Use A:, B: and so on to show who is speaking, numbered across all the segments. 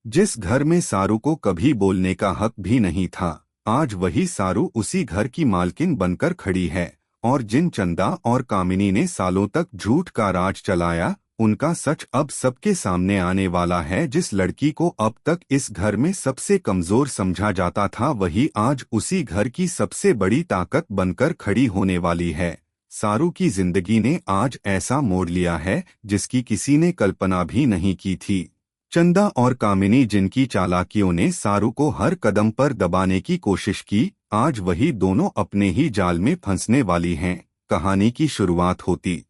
A: जिस घर में सारू को कभी बोलने का हक भी नहीं था, आज वही सारू उसी घर की मालकिन बनकर खड़ी है। और जिन चंदा और कामिनी ने सालों तक झूठ का राज चलाया, उनका सच अब सबके सामने आने वाला है। जिस लड़की को अब तक इस घर में सबसे कमजोर समझा जाता था, वही आज उसी घर की सबसे बड़ी ताकत बनकर खड़ी होने वाली है। सारू की जिंदगी ने आज ऐसा मोड़ लिया है जिसकी किसी ने कल्पना भी नहीं की थी। चंदा और कामिनी, जिनकी चालाकियों ने सारू को हर कदम पर दबाने की कोशिश की, आज वही दोनों अपने ही जाल में फंसने वाली हैं। कहानी की शुरुआत होती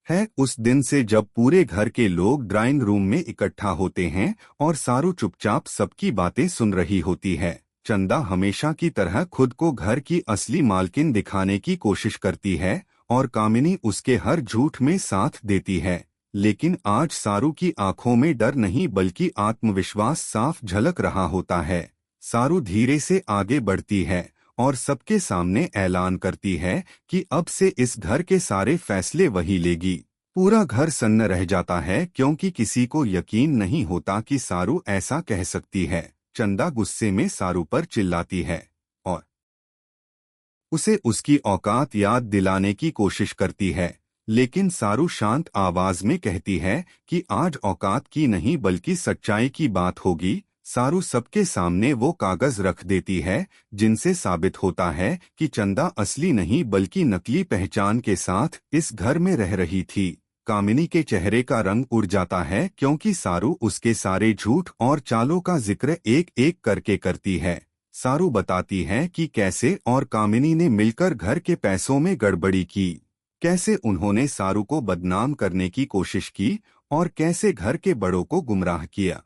A: है उस दिन से जब पूरे घर के लोग ड्राइंग रूम में इकट्ठा होते हैं और सारू चुपचाप सबकी बातें सुन रही होती है। चंदा हमेशा की तरह खुद को घर की असली मालकिन दिखाने की कोशिश करती है और कामिनी उसके हर झूठ में साथ देती है। लेकिन आज सारू की आंखों में डर नहीं बल्कि आत्मविश्वास साफ झलक रहा होता है। सारू धीरे से आगे बढ़ती है और सबके सामने ऐलान करती है कि अब से इस घर के सारे फैसले वही लेगी। पूरा घर सन्न रह जाता है क्योंकि किसी को यकीन नहीं होता कि सारू ऐसा कह सकती है। चंदा गुस्से में सारू पर चिल्लाती है और उसे उसकी औकात याद दिलाने की कोशिश करती है, लेकिन सारू शांत आवाज में कहती है कि आज औकात की नहीं बल्कि सच्चाई की बात होगी। सारू सबके सामने वो कागज रख देती है जिनसे साबित होता है कि चंदा असली नहीं बल्कि नकली पहचान के साथ इस घर में रह रही थी। कामिनी के चेहरे का रंग उड़ जाता है क्योंकि सारू उसके सारे झूठ और चालों का जिक्र एक एक करके करती है। सारू बताती है कि कैसे और कामिनी ने मिलकर घर के पैसों में गड़बड़ी की, कैसे उन्होंने सारू को बदनाम करने की कोशिश की और कैसे घर के बड़ों को गुमराह किया।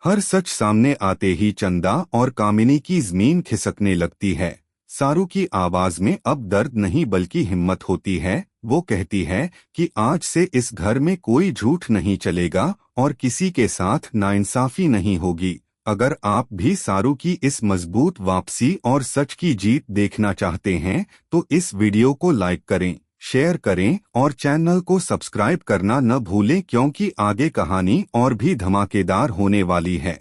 A: हर सच सामने आते ही चंदा और कामिनी की जमीन खिसकने लगती है। सारू की आवाज में अब दर्द नहीं बल्कि हिम्मत होती है। वो कहती है कि आज से इस घर में कोई झूठ नहीं चलेगा और किसी के साथ नाइंसाफी नहीं होगी। अगर आप भी सारू की इस मजबूत वापसी और सच की जीत देखना चाहते हैं तो इस वीडियो को लाइक करें, शेयर करें और चैनल को सब्सक्राइब करना न भूलें क्योंकि आगे कहानी और भी धमाकेदार होने वाली है।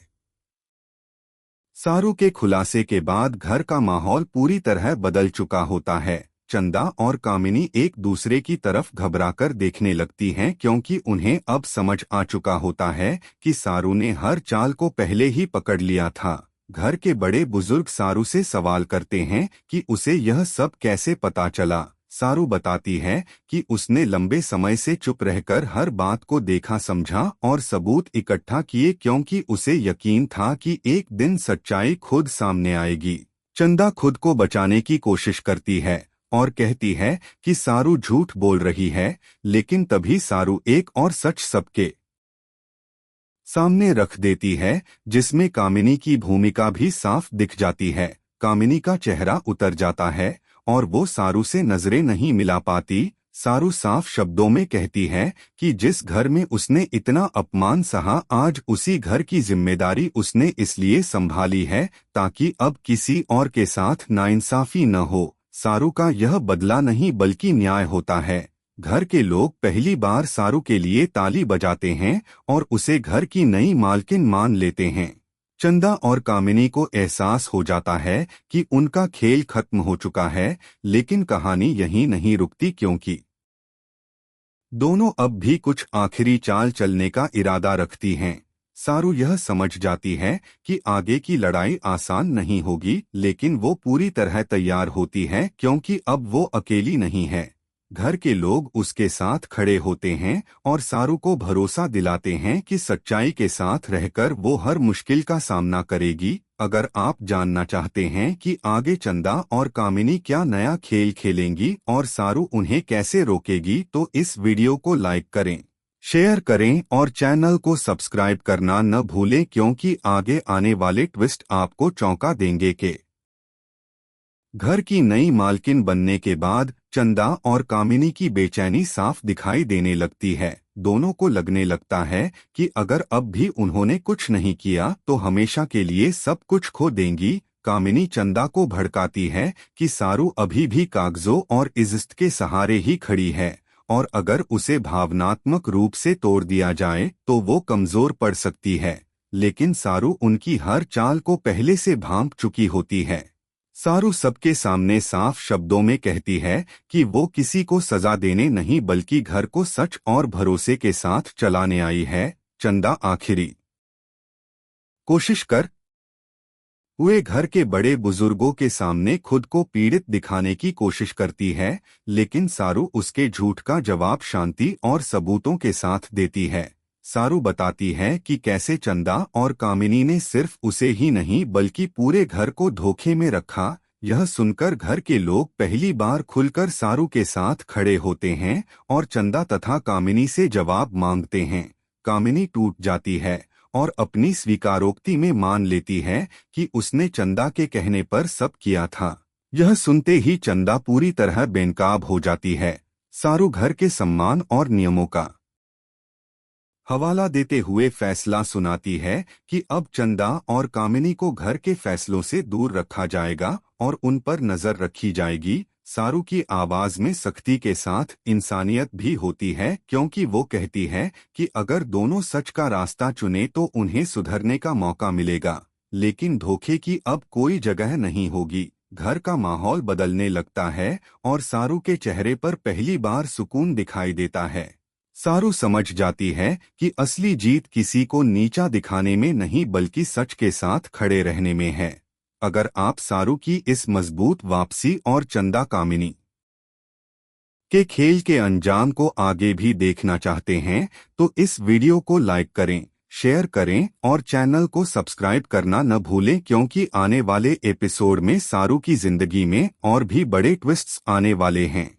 A: सारू के खुलासे के बाद घर का माहौल पूरी तरह बदल चुका होता है। चंदा और कामिनी एक दूसरे की तरफ घबराकर देखने लगती हैं क्योंकि उन्हें अब समझ आ चुका होता है कि सारू ने हर चाल को पहले ही पकड़ लिया था। घर के बड़े बुजुर्ग सारू से सवाल करते हैं कि उसे यह सब कैसे पता चला। सारू बताती है कि उसने लंबे समय से चुप रहकर हर बात को देखा, समझा और सबूत इकट्ठा किए क्योंकि उसे यकीन था कि एक दिन सच्चाई खुद सामने आएगी। चंदा खुद को बचाने की कोशिश करती है और कहती है कि सारू झूठ बोल रही है, लेकिन तभी सारू एक और सच सबके सामने रख देती है जिसमें कामिनी की भूमिका भी साफ दिख जाती है। कामिनी का चेहरा उतर जाता है और वो सारू से नजरें नहीं मिला पाती। सारू साफ शब्दों में कहती है कि जिस घर में उसने इतना अपमान सहा, आज उसी घर की जिम्मेदारी उसने इसलिए संभाली है ताकि अब किसी और के साथ नाइंसाफी न हो। सारू का यह बदला नहीं बल्कि न्याय होता है। घर के लोग पहली बार सारू के लिए ताली बजाते हैं और उसे घर की नई मालकिन मान लेते हैं। चंदा और कामिनी को एहसास हो जाता है कि उनका खेल खत्म हो चुका है, लेकिन कहानी यहीं नहीं रुकती क्योंकि दोनों अब भी कुछ आखिरी चाल चलने का इरादा रखती हैं। सारू यह समझ जाती है कि आगे की लड़ाई आसान नहीं होगी, लेकिन वो पूरी तरह तैयार होती है क्योंकि अब वो अकेली नहीं है। घर के लोग उसके साथ खड़े होते हैं और सारू को भरोसा दिलाते हैं कि सच्चाई के साथ रहकर वो हर मुश्किल का सामना करेगी। अगर आप जानना चाहते हैं कि आगे चंदा और कामिनी क्या नया खेल खेलेंगी और सारू उन्हें कैसे रोकेगी, तो इस वीडियो को लाइक करें, शेयर करें और चैनल को सब्सक्राइब करना न भूलें क्योंकि आगे आने वाले ट्विस्ट आपको चौंका देंगे। के घर की नई मालकिन बनने के बाद चंदा और कामिनी की बेचैनी साफ दिखाई देने लगती है। दोनों को लगने लगता है कि अगर अब भी उन्होंने कुछ नहीं किया तो हमेशा के लिए सब कुछ खो देंगी। कामिनी चंदा को भड़काती है कि सारू अभी भी कागजों और इज्जत के सहारे ही खड़ी है और अगर उसे भावनात्मक रूप से तोड़ दिया जाए तो वो कमजोर पड़ सकती है। लेकिन सारू उनकी हर चाल को पहले से भांप चुकी होती है। सारू सबके सामने साफ शब्दों में कहती है कि वो किसी को सजा देने नहीं बल्कि घर को सच और भरोसे के साथ चलाने आई है। चंदा आखिरी कोशिश कर हुए घर के बड़े बुजुर्गों के सामने खुद को पीड़ित दिखाने की कोशिश करती है, लेकिन सारू उसके झूठ का जवाब शांति और सबूतों के साथ देती है। सारू बताती है कि कैसे चंदा और कामिनी ने सिर्फ उसे ही नहीं बल्कि पूरे घर को धोखे में रखा। यह सुनकर घर के लोग पहली बार खुलकर सारू के साथ खड़े होते हैं और चंदा तथा कामिनी से जवाब मांगते हैं। कामिनी टूट जाती है और अपनी स्वीकारोक्ति में मान लेती है कि उसने चंदा के कहने पर सब किया था। यह सुनते ही चंदा पूरी तरह बेनकाब हो जाती है। सारू घर के सम्मान और नियमों का हवाला देते हुए फैसला सुनाती है कि अब चंदा और कामिनी को घर के फैसलों से दूर रखा जाएगा और उन पर नजर रखी जाएगी। सारू की आवाज में सख्ती के साथ इंसानियत भी होती है, क्योंकि वो कहती है कि अगर दोनों सच का रास्ता चुने तो उन्हें सुधरने का मौका मिलेगा, लेकिन धोखे की अब कोई जगह नहीं होगी। घर का माहौल बदलने लगता है और सारू के चेहरे पर पहली बार सुकून दिखाई देता है। सारू समझ जाती है कि असली जीत किसी को नीचा दिखाने में नहीं बल्कि सच के साथ खड़े रहने में है। अगर आप सारू की इस मजबूत वापसी और चंदा कामिनी के खेल के अंजाम को आगे भी देखना चाहते हैं तो इस वीडियो को लाइक करें, शेयर करें और चैनल को सब्सक्राइब करना न भूलें, क्योंकि आने वाले एपिसोड में सारू की जिंदगी में और भी बड़े ट्विस्ट्स आने वाले हैं।